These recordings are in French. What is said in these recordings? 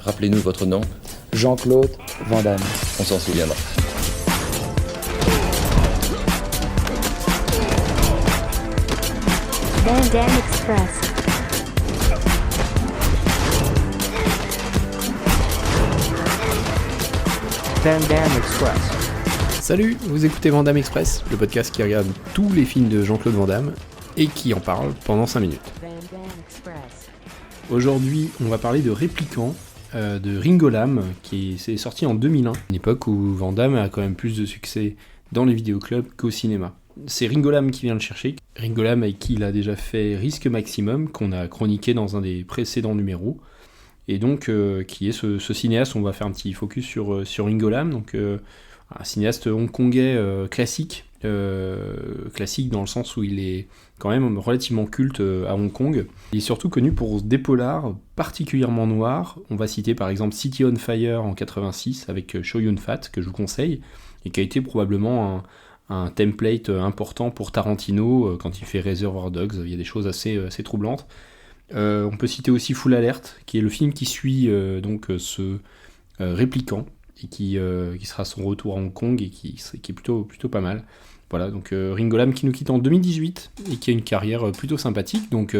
Rappelez-nous votre nom. Jean-Claude Van Damme. On s'en souviendra. Van Damme Express. Van Damme Express. Salut, vous écoutez Van Damme Express, le podcast qui regarde tous les films de Jean-Claude Van Damme et qui en parle pendant 5 minutes. Aujourd'hui, on va parler de Répliquant, de Ringo Lam, qui s'est sorti en 2001, une époque où Van Damme a quand même plus de succès dans les vidéoclubs qu'au cinéma. C'est Ringo Lam qui vient le chercher, Ringo Lam avec qui il a déjà fait Risque Maximum, qu'on a chroniqué dans un des précédents numéros, et donc qui est ce cinéaste. On va faire un petit focus sur Ringo Lam, donc un cinéaste hongkongais classique dans le sens où il est quand même relativement culte à Hong Kong. Il est surtout connu pour des polars particulièrement noirs. On va citer par exemple City on Fire en 86 avec Chow Yun-fat, que je vous conseille, et qui a été probablement un template important pour Tarantino quand il fait Reservoir Dogs. Il y a des choses assez troublantes. On peut citer aussi Full Alert, qui est le film qui suit ce répliquant, et qui sera son retour à Hong Kong, et qui est plutôt pas mal. Voilà, donc Ringo Lam qui nous quitte en 2018 et qui a une carrière plutôt sympathique. Donc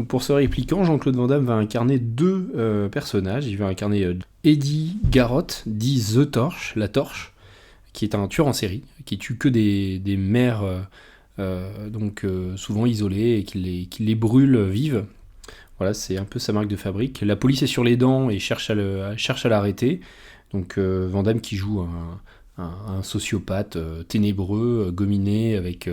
pour ce répliquant, Jean-Claude Van Damme va incarner deux personnages. Il va incarner Eddie Garotte, dit The Torch, la Torche, qui est un tueur en série, qui tue que des mères souvent isolées, et qui les brûle vives. Voilà, c'est un peu sa marque de fabrique. La police est sur les dents et cherche à l'arrêter. Donc Van Damme qui joue un sociopathe ténébreux, gominé, avec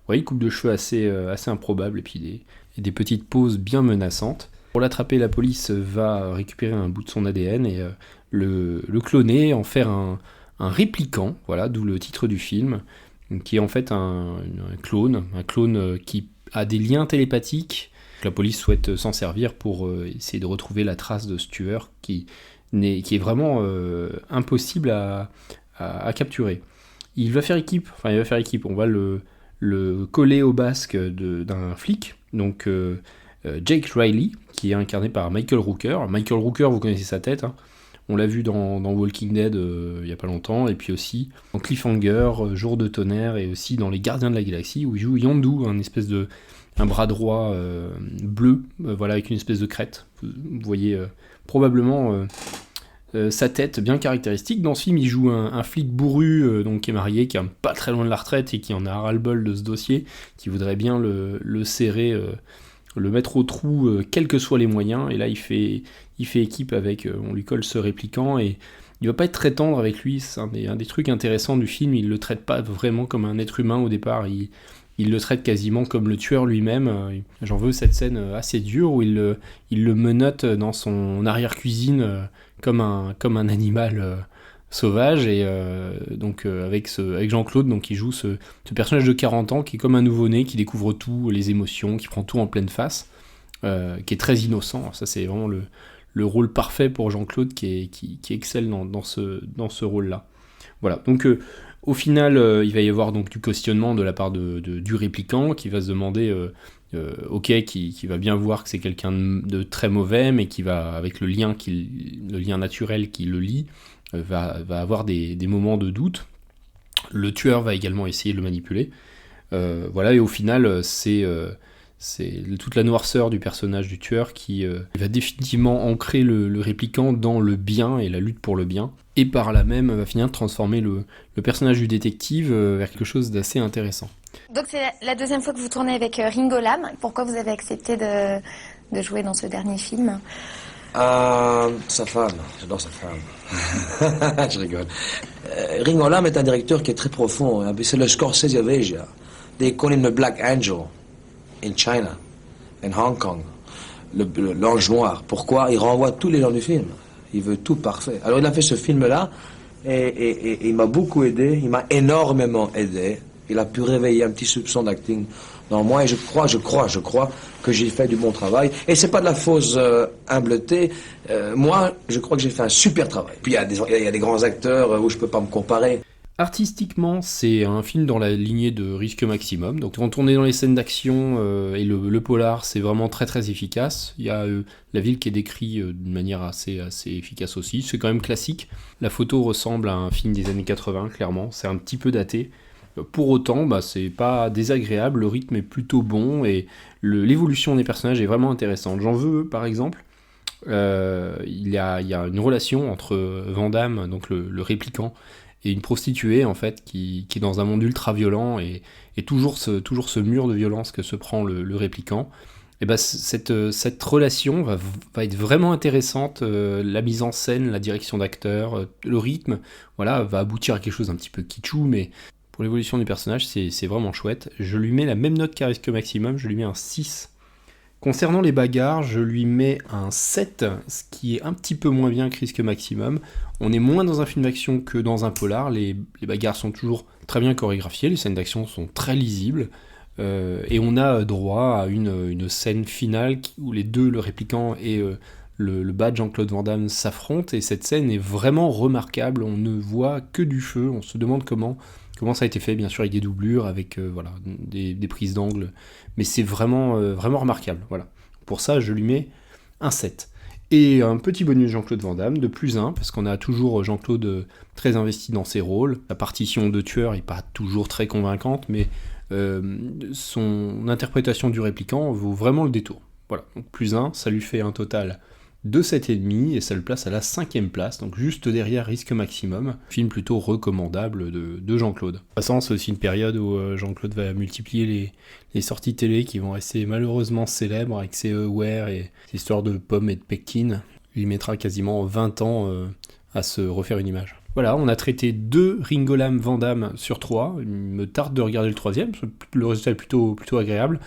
une coupe de cheveux assez improbable, et puis des petites poses bien menaçantes. Pour l'attraper, la police va récupérer un bout de son ADN et le cloner, en faire un répliquant, voilà, d'où le titre du film, qui est en fait un clone qui a des liens télépathiques. La police souhaite s'en servir pour essayer de retrouver la trace de ce tueur qui est vraiment impossible à capturer. Il va faire équipe, on va le coller au basque d'un flic, donc Jake Riley, qui est incarné par Michael Rooker. Michael Rooker, vous connaissez sa tête, hein. On l'a vu dans Walking Dead il y a pas longtemps, et puis aussi dans Cliffhanger, Jour de tonnerre, et aussi dans Les Gardiens de la Galaxie, où il joue Yondu, un bras droit bleu, avec une espèce de crête. Vous voyez probablement sa tête bien caractéristique. Dans ce film, il joue un flic bourru, qui est marié, qui est pas très loin de la retraite et qui en a ras-le-bol de ce dossier, qui voudrait bien le serrer, le mettre au trou, quels que soient les moyens. Et là, il fait équipe avec, on lui colle ce répliquant, et il va pas être très tendre avec lui. C'est un des trucs intéressants du film. Il le traite pas vraiment comme un être humain au départ. Il le traite quasiment comme le tueur lui-même. J'en veux cette scène assez dure où il le menotte dans son arrière-cuisine comme un animal sauvage. Et avec Jean-Claude, donc, qui joue ce personnage de 40 ans qui est comme un nouveau-né, qui découvre tout, les émotions, qui prend tout en pleine face, qui est très innocent. Alors ça, c'est vraiment le rôle parfait pour Jean-Claude qui excelle dans ce rôle-là. Voilà, donc au final, il va y avoir donc du questionnement de la part du répliquant, qui va se demander, qui va bien voir que c'est quelqu'un de très mauvais, mais qui va, avec le lien naturel qui le lie, va avoir des moments de doute. Le tueur va également essayer de le manipuler. Et au final, c'est toute la noirceur du personnage du tueur qui va définitivement ancrer le répliquant dans le bien et la lutte pour le bien, et par là même va finir de transformer le personnage du détective vers quelque chose d'assez intéressant. Donc c'est la deuxième fois que vous tournez avec Ringo Lam. Pourquoi vous avez accepté de jouer dans ce dernier film ? Sa femme, j'adore sa femme. Je rigole. Ringo Lam est un directeur qui est très profond. C'est le Scorsese of Asia. They call him the Black Angel in China, in Hong Kong. L'ange noir. Pourquoi ? Il renvoie tous les gens du film. Il veut tout parfait. Alors il a fait ce film-là et il m'a beaucoup aidé. Il m'a énormément aidé. Il a pu réveiller un petit soupçon d'acting dans moi, et je crois que j'ai fait du bon travail. Et c'est pas de la fausse humbleté. Moi, je crois que j'ai fait un super travail. Puis il y a des grands acteurs où je peux pas me comparer. Artistiquement, c'est un film dans la lignée de Risque Maximum. Donc quand on est dans les scènes d'action et le polar, c'est vraiment très très efficace. Il y a la ville qui est décrite d'une manière assez efficace aussi. C'est quand même classique. La photo ressemble à un film des années 80, clairement. C'est un petit peu daté. Pour autant, c'est pas désagréable. Le rythme est plutôt bon et l'évolution des personnages est vraiment intéressante. J'en veux, par exemple, il y a une relation entre Van Damme, donc le répliquant, et une prostituée en fait qui est dans un monde ultra violent et toujours ce mur de violence que se prend le répliquant. Et cette relation va être vraiment intéressante. La mise en scène, la direction d'acteur, le rythme, voilà, va aboutir à quelque chose d'un petit peu kitschou, mais pour l'évolution du personnage, c'est vraiment chouette. Je lui mets la même note qu'à Risque Maximum, je lui mets un 6. Concernant les bagarres, je lui mets un 7, ce qui est un petit peu moins bien que Risque Maximum. On est moins dans un film d'action que dans un polar, les bagarres sont toujours très bien chorégraphiées, les scènes d'action sont très lisibles, et on a droit à une scène finale où les deux, le répliquant et le bad Jean-Claude Van Damme, s'affrontent, et cette scène est vraiment remarquable, on ne voit que du feu, on se demande comment ça a été fait, bien sûr avec des doublures, avec des prises d'angle, mais c'est vraiment remarquable. Voilà. Pour ça, je lui mets un 7. Et un petit bonus Jean-Claude Van Damme, de plus 1, parce qu'on a toujours Jean-Claude très investi dans ses rôles. La partition de tueur n'est pas toujours très convaincante, mais son interprétation du répliquant vaut vraiment le détour. Voilà, donc plus 1, ça lui fait un total de 7,5 et ça le place à la 5e place, donc juste derrière Risque Maximum, film plutôt recommandable de Jean-Claude. De toute façon, c'est aussi une période où Jean-Claude va multiplier les sorties télé qui vont rester malheureusement célèbres avec ses Where et ses histoires de pommes et de pectine. Il mettra quasiment 20 ans à se refaire une image. Voilà, on a traité 2 Ringo Lam Van Damme sur 3, il me tarde de regarder le 3e, le résultat est plutôt agréable.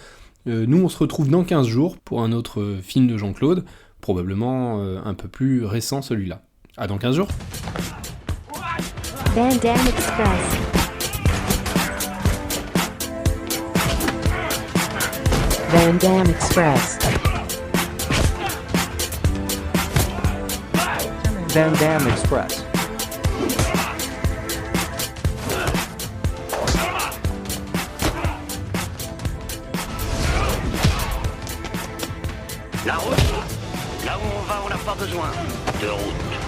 Nous, on se retrouve dans 15 jours pour un autre film de Jean-Claude, probablement un peu plus récent celui-là. À dans 15 jours. Van Damme Express. Van Damme Express. Van Damme Express. La route. Là où on va, on n'a pas besoin de route.